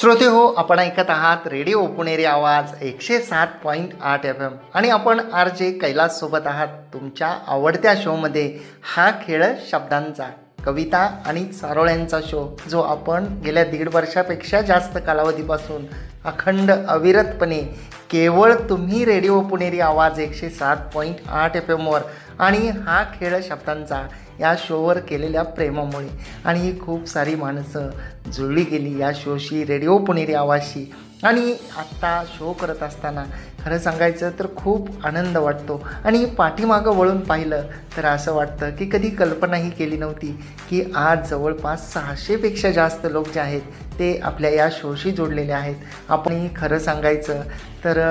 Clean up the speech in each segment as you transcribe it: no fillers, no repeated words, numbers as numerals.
श्रोते हो, आपण ऐकत आहात रेडिओ पुणेरी आवाज 107.8 FM आणि आपण आर जे कैलास सोबत आहात तुमच्या आवडत्या शोमध्ये. हा खेळ शब्दांचा, कविता आणि चारोळ्यांचा शो, जो आपण गेल्या 1.5 वर्षापेक्षा जास्त कालावधीपासून अखंड अविरतपणे केवळ तुम्ही रेडिओ पुणेरी आवाज 107.8 FMवर आणि हा खेळ शब्दांचा या शोवर केलेल्या प्रेमामुळे आणि खूप सारी माणसं जुळली गेली या शोशी, रेडिओ पुणेरी आवाजशी. आणि आत्ता शो करत असताना खरं सांगायचं तर खूप आनंद वाटतो. आणि पाठीमागं वळून पाहिलं तर असं वाटतं की कधी कल्पनाही केली नव्हती की आज जवळपास 600पेक्षा जास्त लोक जे आहेत ते आपल्या या शोशी जोडलेले आहेत. आपण खरं सांगायचं तर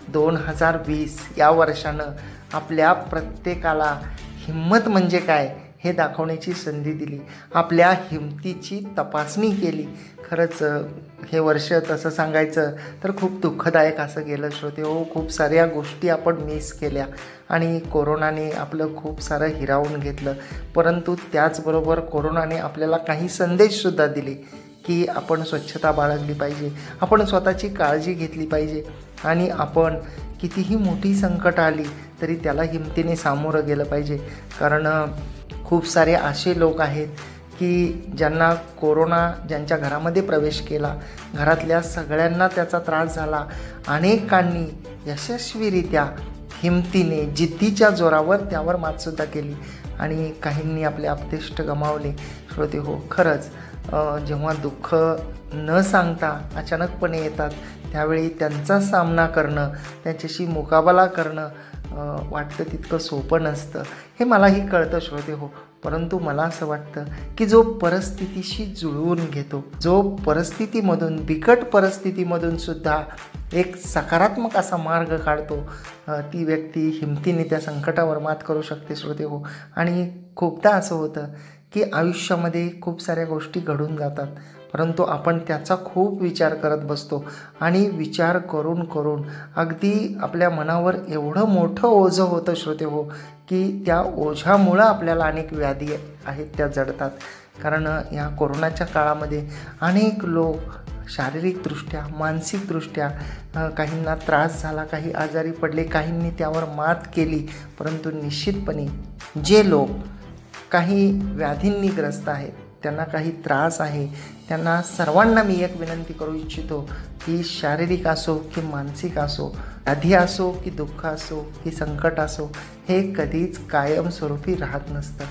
2020 या वर्षानं आपल्या प्रत्येकाला हिम्मत म्हणजे काय हे दाखवण्याची संधी दिली, आपल्या हिमतीची तपासणी केली. खरंच हे वर्ष तसं सांगायचं तर खूप दुःखदायक असं गेलं श्रोते हो. खूप साऱ्या गोष्टी आपण मिस केल्या आणि कोरोनाने आपलं खूप सारं हिरावून घेतलं. परंतु त्याचबरोबर कोरोनाने आपल्याला काही संदेशसुद्धा दिले की आपण स्वच्छता बाळगली पाहिजे, आपण स्वतःची काळजी घेतली पाहिजे आणि आपण कितीही मोठी संकट आली तरी त्याला हिमतीने सामोरं गेलं पाहिजे. कारण खूप सारे असे लोक आहेत की ज्यांना कोरोना ज्यांच्या घरामध्ये प्रवेश केला, घरातल्या सगळ्यांना त्याचा त्रास झाला. अनेकांनी यशस्वीरित्या हिमतीने जिद्दीच्या जोरावर त्यावर मातसुद्धा केली आणि काहींनी आपले आपतेष्ट गमावले. श्रोते हो, खरंच जेव्हा दुःख न सांगता अचानकपणे येतात त्यावेळी त्यांचा सामना करणं, त्यांच्याशी मुकाबला करणं वाटतं तितकं सोपं नसतं, हे मलाही कळतं श्रोते हो. परंतु मला असं वाटतं की जो परिस्थितीशी जुळवून घेतो, जो परिस्थितीमधून, बिकट परिस्थितीमधून सुद्धा एक सकारात्मक असा मार्ग काढतो, ती व्यक्ती हिमतीने त्या संकटावर मात करू शकते श्रोते हो. आणि खूपदा असं होतं की आयुष्यामध्ये खूप साऱ्या गोष्टी घडून जातात, परंतु आपण त्याचा खूप विचार करत बसतो आणि विचार करून करून अगदी आपल्या मनावर एवढं मोठं ओझं होतं श्रोते हो की त्या ओझ्यामुळं आपल्याला अनेक व्याधी आहेत त्या जडतात. कारण या कोरोनाच्या काळामध्ये अनेक लोक शारीरिकदृष्ट्या, मानसिकदृष्ट्या काहींना त्रास झाला, काही आजारी पडले, काहींनी त्यावर मात केली. परंतु निश्चितपणे जे लोक काही व्याधींनी ग्रस्त आहेत, त्यांना काही त्रास आहे, त्यांना सर्वांना मी एक विनंती करू इच्छितो की शारीरिक असो की मानसिक असो, व्याधी असो की दुःख असो की संकट असो, हे कधीच कायमस्वरूपी राहत नसतं.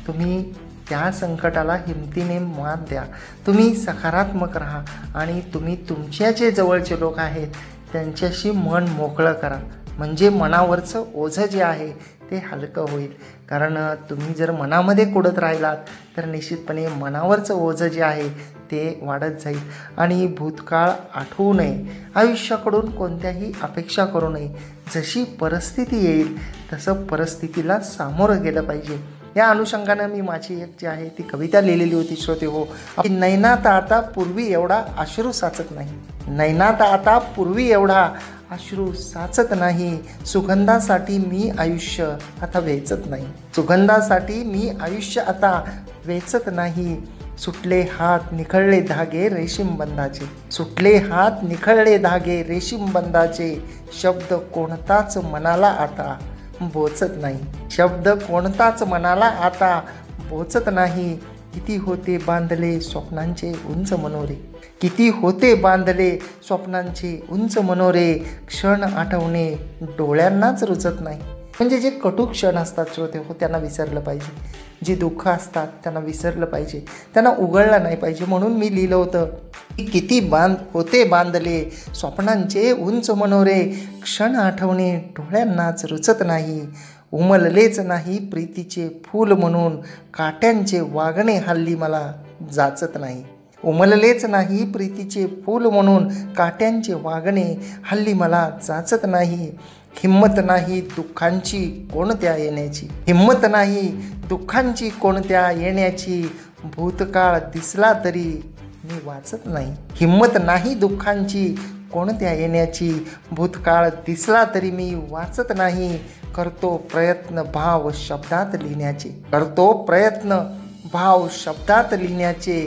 तुम्ही त्या संकटाला हिमतीने मात द्या, तुम्ही सकारात्मक राहा आणि तुम्ही तुमच्या जे जवळचे लोक आहेत त्यांच्याशी मन मोकळं करा. म्हणजे मनावरचं ओझं जे आहे ते हलकं होईल. कारण तुम्ही जर मनामध्ये कुडत राहिलात तर निश्चितपणे मनावरचं ओझं जे आहे ते वाढत जाईल. आणि भूतकाळ आठवू नये, आयुष्याकडून कोणत्याही अपेक्षा करू नये. जशी परिस्थिती येईल तसं परिस्थितीला सामोरं गेलं पाहिजे. या अनुषंगानं मी माझी एक जी आहे ती कविता लिहिलेली होती श्रोते हो. नैनात आता पूर्वी एवढा अश्रू साचत नाही, नैनात आता पूर्वी एवढा अश्रू साचत नाही. सुगंधासाठी मी आयुष्य आता वेचत नाही, सुगंधासाठी मी आयुष्य आता वेचत नाही. सुटले हात निखळले धागे रेशीम बंधाचे, सुटले हात निखळले धागे रेशीम बंधाचे. शब्द कोणताच मनाला आता बोचत नाही, शब्द कोणताच मनाला आता बोचत नाही. किती होते बांधले स्वप्नांचे उंच मनोरे, किती होते बांधले स्वप्नांचे उंच मनोरे. क्षण आठवणे डोळ्यांनाच रुचत नाही. म्हणजे जे कटू क्षण असतात श्रोते हो त्यांना विसरलं पाहिजे, जी दुःख असतात त्यांना विसरलं पाहिजे, त्यांना उघडलं नाही पाहिजे. म्हणून मी लिहिलं होतं की किती होते बांधले स्वप्नांचे उंच मनोरे. क्षण आठवणे डोळ्यांनाच रुचत नाही. उमललेच नाही प्रीतीचे फूल म्हणून काट्यांचे वागणे हल्ली मला जाचत नाही. उमललेच नाही प्रीतीचे फूल म्हणून काट्यांचे वागणे हल्ली मला जाचत नाही. हिम्मत नाही दुःखांची कोणत्या येण्याची, हिम्मत नाही दुःखांची कोणत्या येण्याची. भूतकाळ दिसला तरी मी वाचत नाही, हिम्मत नाही दुःखांची कोणत्या येण्याची. भूतकाळ दिसला तरी मी वाचत नाही. करतो प्रयत्न भाव शब्दात लिहिण्याचे, करतो प्रयत्न भाव शब्दात लिहिण्याचे.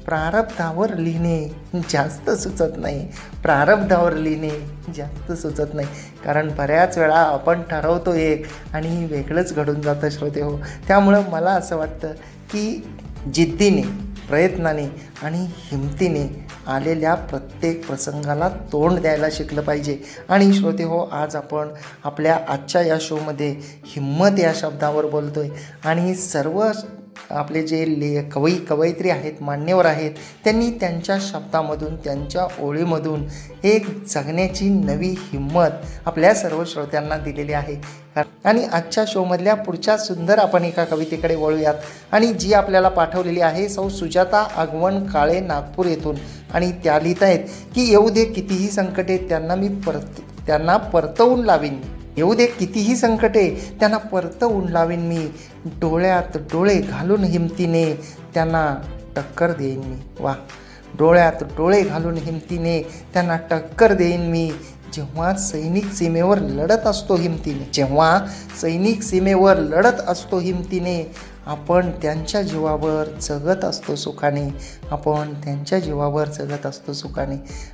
प्रारब्धावर लिहिणे जास्त सुचत नाही. प्रारब्धावर लिहिणे जास्त सुचत नाही, कारण बऱ्याच वेळा आपण ठरवतो एक आणि वेगळंच घडून जातं श्रोते हो. त्यामुळं मला असं वाटतं की जिद्दीने, प्रयत्नाने आणि हिमतीने आलेल्या प्रत्येक प्रसंगाला तोंड द्यायला शिकलं पाहिजे. आणि श्रोते हो, आज आपण आपल्या आजच्या या शोमध्ये हिम्मत या शब्दावर बोलतो आहे. आणि सर्व आपले जे कवयित्री आहेत, मान्यवर आहेत, त्यांनी त्यांच्या शब्दामधून, त्यांच्या ओळीमधून एक जगण्याची नवी हिम्मत आपल्या सर्व श्रोत्यांना दिलेली आहे. आणि आजच्या शोमधल्या पुढच्या सुंदर आपण एका कवितेकडे वळूयात. आणि जी आपल्याला पाठवलेली आहे सौ सुजाता आगवण काळे, नागपूर येथून. आणि त्या लिहित आहेत की येऊ दे कितीही संकटे त्यांना परतवून लावीन. येऊ दे कितीही संकटे त्यांना परतवून लावीन मी. डोळ्यात डोळे घालून हिमतीने त्यांना टक्कर देईन मी. वा. डोळ्यात डोळे घालून हिमतीने त्यांना टक्कर देईन मी. जेव्हा सैनिक सीमेवर लढत असतो हिमतीने, आपण त्यांच्या जीवावर जगत असतो सुखाने.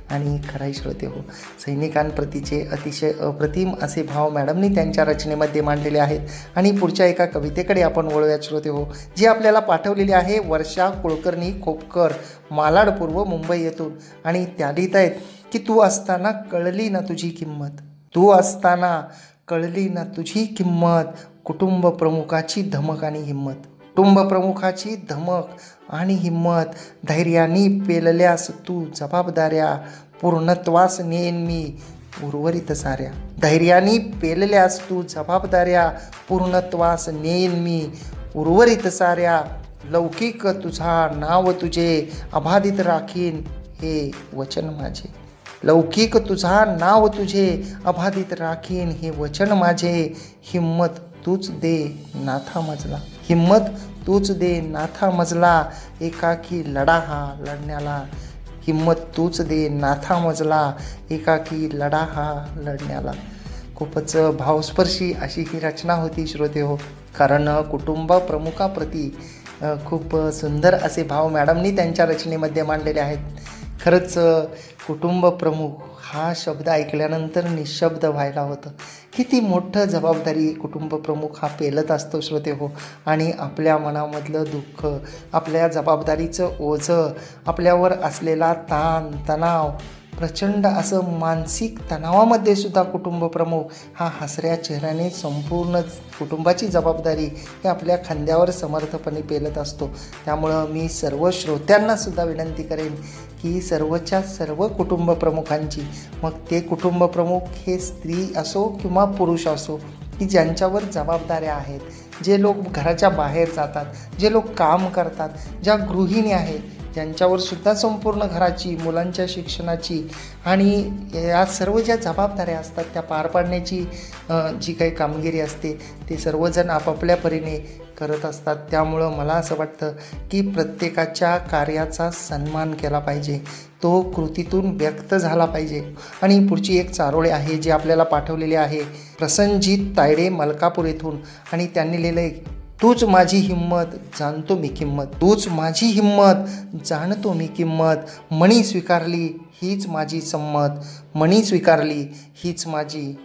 आणि खराई श्रोते हो, सैनिकांप्रतीचे अतिशय अप्रतिम असे भाव मॅडमनी त्यांच्या रचनेमध्ये मांडलेले आहेत. आणि पुढच्या एका कवितेकडे आपण वळूयात श्रोते हो, जी आपल्याला पाठवलेली आहे वर्षा कुलकर्णी खोपकर, मालाड पूर्व, मुंबई येथून. आणि त्या लिहित आहेत की तू असताना कळली ना तुझी किंमत, कुटुंब प्रमुखाची धमक आणि हिम्मत. धैर्याने पेलल्यास तू जबाबदाऱ्या, पूर्णत्वास नेन मी उर्वरित साऱ्या. लौकिक तुझा नाव तुझे अबाधित राखीन हे वचन माझे. हिम्मत तूच दे नाथा मजला, एकाकी लढा हा लढण्याला. खूपच भावस्पर्शी अशी ही रचना होती श्रोते हो, कारण कुटुंब प्रमुखाप्रती खूप सुंदर असे भाव मॅडमनी त्यांच्या रचनेमध्ये मांडलेले आहेत. खरंच कुटुंब प्रमुख हा शब्द ऐकल्यानंतर निशब्द व्हायला होतं. किती मोठं जबाबदारी कुटुंब प्रमुख हा पेलत असतो श्रोते हो. आणि आपल्या मनामधलं दुःख, आपल्या जबाबदारीचं ओझं, आपल्यावर असलेला ताण तणाव, प्रचंड असं मानसिक तणावामध्ये सुद्धा कुटुंब प्रमुख हा हसऱ्या चेहऱ्याने संपूर्ण कुटुंबाची जबाबदारी हे आपल्या खांद्यावर समर्थपणे पेलत असतो. त्यामुळं मी सर्व श्रोत्यांना सुद्धा विनंती करेन की सर्वच्या सर्व कुटुंब प्रमुखांची, मग ते कुटुंब प्रमुख हे स्त्री असो किंवा पुरुष असो, की ज्यांच्यावर जबाबदाऱ्या आहेत, जे लोक घराच्या बाहेर जातात, जे लोक काम करतात, ज्या गृहिणी आहेत, ज्यांच्यावर सुद्धा संपूर्ण घराची, मुलांच्या शिक्षणाची आणि या सर्व ज्या जबाबदाऱ्या असतात त्या पार पाडण्याची जी काही कामगिरी असते ते सर्वजण आपापल्या परीने करत असतात. त्यामुळं मला असं वाटतं की प्रत्येकाच्या कार्याचा सन्मान केला पाहिजे, तो कृतीतून व्यक्त झाला पाहिजे. आणि पुढची एक चारोळी आहे जी आपल्याला पाठवलेली आहे प्रसन्नजीत तायडे, मलकापूर येथून. आणि त्यांनी लिहिलं आहे तूच माझी हिम्मत जाणतो मी किंमत, मणी स्वीकारली हीच माझी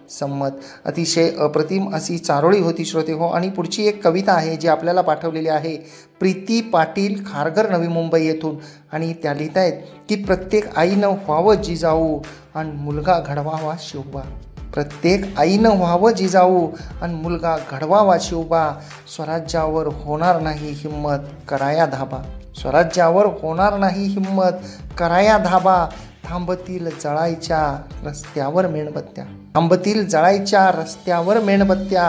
संमत. अतिशय अप्रतिम अशी चारोळी होती श्रोते हो. आणि पुढची एक कविता आहे जी आपल्याला पाठवलेली आहे प्रीती पाटील, खारघर, नवी मुंबई येथून. आणि त्या लिहित आहेत की प्रत्येक आईनं व्हावं जिजाऊ आणि मुलगा घडवावा शिवबा. स्वराज्यावर होणार नाही हिम्मत, कराया धाबा. थांबतील जळायच्या रस्त्यावर मेणबत्त्या.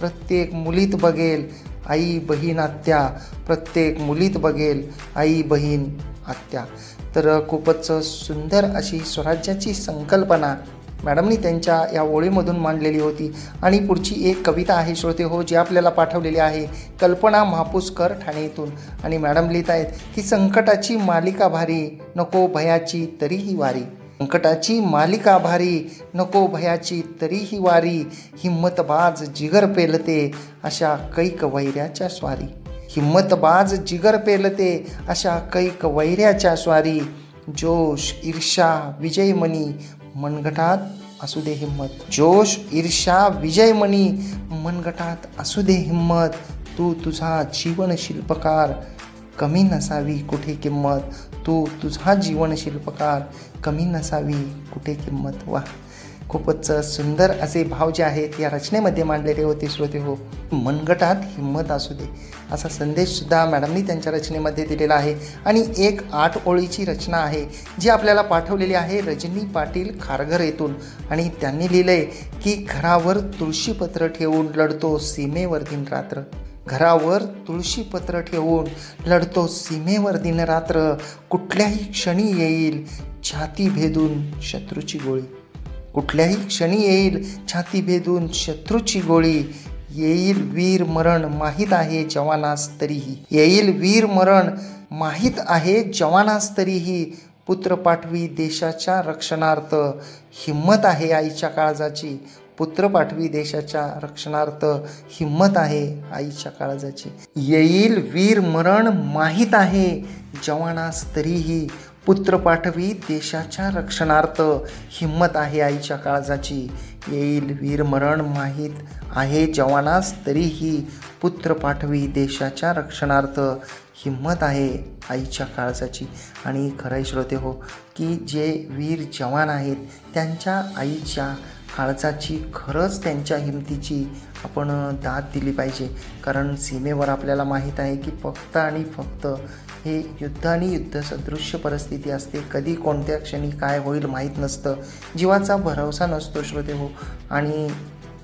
प्रत्येक मुलीत बघेल आई बहीण आत्या. तर खूपच सुंदर अशी स्वराज्याची संकल्पना मॅडमनी त्यांच्या या ओळीमधून मांडलेली होती. आणि पुढची एक कविता आहे श्रोते हो जी आपल्याला पाठवलेली आहे कल्पना महापुसकर, ठाणे येथून. आणि मॅडम लिहित आहेत की संकटाची मालिका भारी नको भयाची तरीही वारी. हिम्मतबाज जिगर पेलते अशा कैक वैऱ्याच्या स्वारी. हिम्मतबाज जिगर पेलते अशा कैक वैऱ्याच्या स्वारी, जोश ईर्षा विजयमणी मनगटात असू दे हिम्मत, जोश ईर्षा विजयमणी मनगटात असू दे हिम्मत, तू तुझा जीवन शिल्पकार कमी नसावी कुठे किंमत, तू तुझा जीवन शिल्पकार कमी नसावी कुठे किंमत. वा, खूपच सुंदर असे भाव जे आहेत या रचनेमध्ये मांडलेले होते श्रोते हो. मनगटात हिंमत असू दे असा संदेशसुद्धा मॅडमनी त्यांच्या रचनेमध्ये दिलेला आहे. आणि एक 8 ओळीची रचना आहे जी आपल्याला पाठवलेली आहे रजनी पाटील खारघर येथून. आणि त्यांनी लिहिलं आहे की घरावर तुळशीपत्र ठेवून लढतो सीमेवर दिनरात्र, घरावर तुळशीपत्र ठेवून लढतो सीमेवर दिनरात्र, कुठल्याही क्षणी येईल छाती भेदून शत्रूची गोळी, कुठल्याही क्षणी येईल छाती भेदून शत्रूची गोळी, येईल वीर मरण माहीत आहे जवानास तरीही, येईल वीर मरण माहीत आहे जवानास तरीही, पुत्र पाठवी देशाच्या रक्षणार्थ हिम्मत आहे आईच्या काळजाची, पुत्र पाठवी देशाच्या रक्षणार्थ हिम्मत आहे आईच्या काळजाची, येईल वीर मरण माहीत आहे जवानास तरीही, पुत्र पाठवी देशाच्या रक्षणार्थ हिम्मत आहे आईच्या काळजाची, येईल वीर मरण माहीत आहे जवानास तरीही, पुत्र पाठवी देशाच्या रक्षणार्थ हिम्मत आहे आईच्या काळजाची. आणि खरंय श्रोते हो की जे वीर जवान आहेत त्यांच्या आईच्या काळजाची खरंच त्यांच्या हिमतीची आपण दाद दिली पाहिजे. कारण सीमेवर आपल्याला माहीत आहे की फक्त आणि फक्त हे युद्ध आणि युद्धसदृश्य परिस्थिती असते. कधी कोणत्या क्षणी काय होईल माहीत नसतं, जीवाचा भरवसा नसतो श्रोते हो. आणि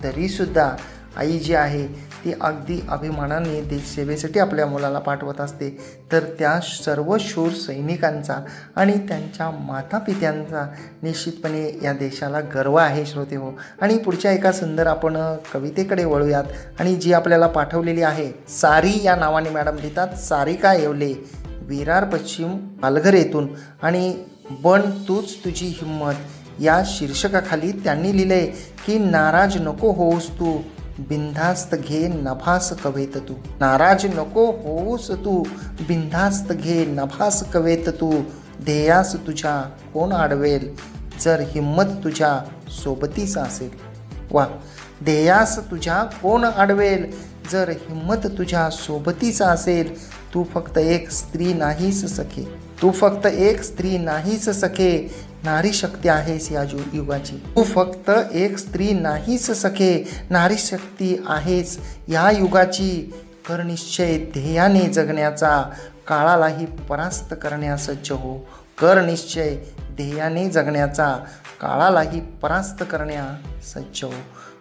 तरीसुद्धा आई जी आहे ती अगदी अभिमानाने देशसेवेसाठी आपल्या मुलाला पाठवत असते. तर त्या सर्व शूर सैनिकांचा आणि त्यांच्या मातापित्यांचा निश्चितपणे या देशाला गर्व आहे श्रोते हो. आणि पुढच्या एका सुंदर आपण कवितेकडे वळूयात. आणि जी आपल्याला पाठवलेली आहे सारी या नावाने मॅडम लिहितात, सारिका येवले विरार पश्चिम पालघर येथून. आणि बन तूच तुझी हिम्मत या शीर्षकाखाली त्यांनी लिहिलंय की नाराज नको होऊस तू बिनधास्त घे नभास कवेत तू, नाराज नको होऊस तू बिनधास्त घे नभास कवेत तू, ध्येयास तुझ्या कोण अडवेल जर हिम्मत तुझ्या सोबतीच असेल. वा, ध्येयास तुझ्या कोण अडवेल जर हिम्मत तुझ्या सोबतीच असेल, तू फक्त एक स्त्री नाहीस सखे, तू फक्त एक स्त्री नाहीस सखे, नारी शक्ती आहेस या युगाची, तू फक्त एक स्त्री नाहीस सखे, नारी शक्ती आहेस या युगाची, कर निश्चय ध्येयाने जगण्याचा, काळालाही परास्त करण्यास सज्ज हो, कर निश्चय ध्येयाने जगण्याचा, काळालाही परास्त करण्यास सज्ज हो.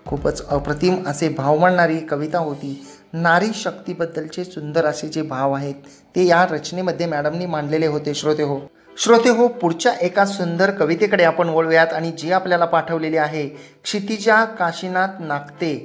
खूपच अप्रतिम असे भाव मांडणारी कविता होती. नारी शक्तीबद्दलचे सुंदर असे जे भाव आहेत ते या रचनेमध्ये मॅडमनी मांडलेले होते श्रोते हो. श्रोते हो, पुढच्या एका सुंदर कवितेकडे आपण वळूयात. आणि जी आपल्याला पाठवलेली आहे क्षितिजा काशीनाथ नागते,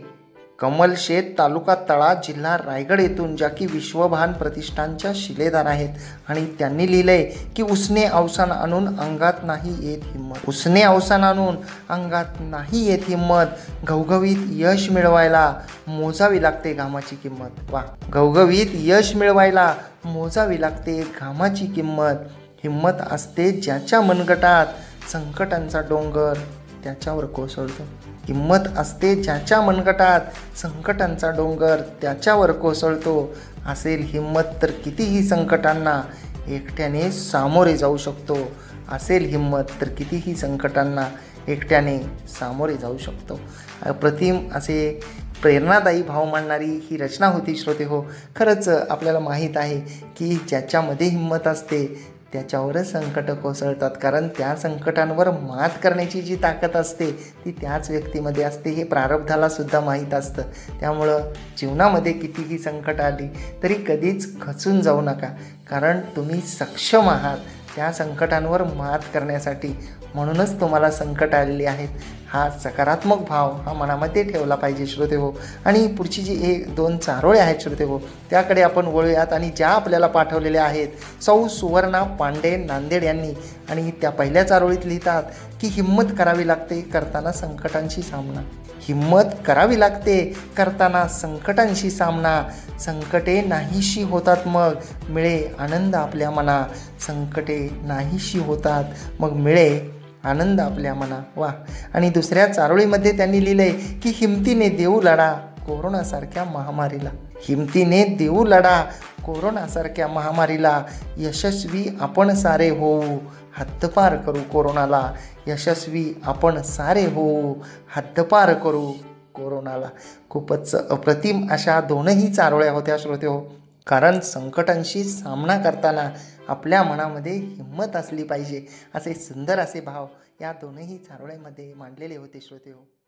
कमल शेत तालुका तळा जिल्हा रायगड येथून, ज्या की विश्वभान प्रतिष्ठानच्या शिलेदार आहेत. आणि त्यांनी लिहिलंय की उसने अवसान आणून अंगात नाही येत हिम्मत, उसने अवसान आणून अंगात नाही येत हिम्मत, घवघवीत यश मिळवायला मोजावी लागते घामाची किंमत. वा, घवघवीत यश मिळवायला मोजावी लागते घामाची किंमत, हिम्मत असते ज्याच्या मनगटात संकटांचा डोंगर त्याच्यावर कोसळतो, हिम्मत असते ज्याच्या मनगटात संकटांचा डोंगर त्याच्यावर कोसळतो, असेल हिम्मत तर कितीही संकटांना एकट्याने सामोरे जाऊ शकतो, असेल हिम्मत तर कितीही संकटांना एकट्याने सामोरे जाऊ शकतो. अप्रतिम असे प्रेरणादायी भाव मांडणारी ही रचना होती श्रोते हो. खरंच आपल्याला माहीत आहे की ज्याच्यामध्ये हिम्मत असते त्याच्यावरच संकट कोसळतात. कारण त्या संकटांवर मात करण्याची जी ताकद असते ती त्याच व्यक्तीमध्ये असते, हे प्रारब्धाला सुद्धा माहीत असतं. त्यामुळं जीवनामध्ये कितीही संकट आली तरी कधीच खचून जाऊ नका, कारण तुम्ही सक्षम आहात त्या संकटांवर मात करण्यासाठी. म्हणूनच तुम्हाला संकट आलेली आहेत. हा सकारात्मक भाव हा मनामध्ये ठेवला पाहिजे श्रोते हो. आणि पुढची जी 2 चारोळे आहेत श्रोते हो त्याकडे आपण वळूयात. आणि ज्या आपल्याला पाठवलेल्या आहेत सौ सुवर्णा पांडे नांदेड यांनी. आणि त्या पहिल्या चारोळीत लिहितात की हिम्मत करावी लागते करताना संकटांशी सामना, हिम्मत करावी लागते करताना संकटांशी सामना. संकटे नाहीशी होतात मग मिळे आनंद आपल्या मना. संकटे नाहीशी होतात मग मिळे आनंद आपल्या मना. वा. आणि दुसऱ्या चारोळीमध्ये त्यांनी लिहिलंय की हिमतीने देऊ लढा कोरोनासारख्या महामारीला. हिमतीने देऊ लढा कोरोनासारख्या महामारीला. यशस्वी आपण सारे होऊ हद्दपार करू कोरोनाला. यशस्वी आपण सारे होऊ हद्दपार करू कोरोनाला. खूपच अप्रतिम अशा दोनही चारोळ्या होत्या श्रोतेहो. कारण संकटांशी सामना करताना आपल्या मनामध्ये हिंमत असली पाहिजे असे सुंदर असे भाव या दोनही चारोळ्यामध्ये मांडलेले होते श्रोतेहो.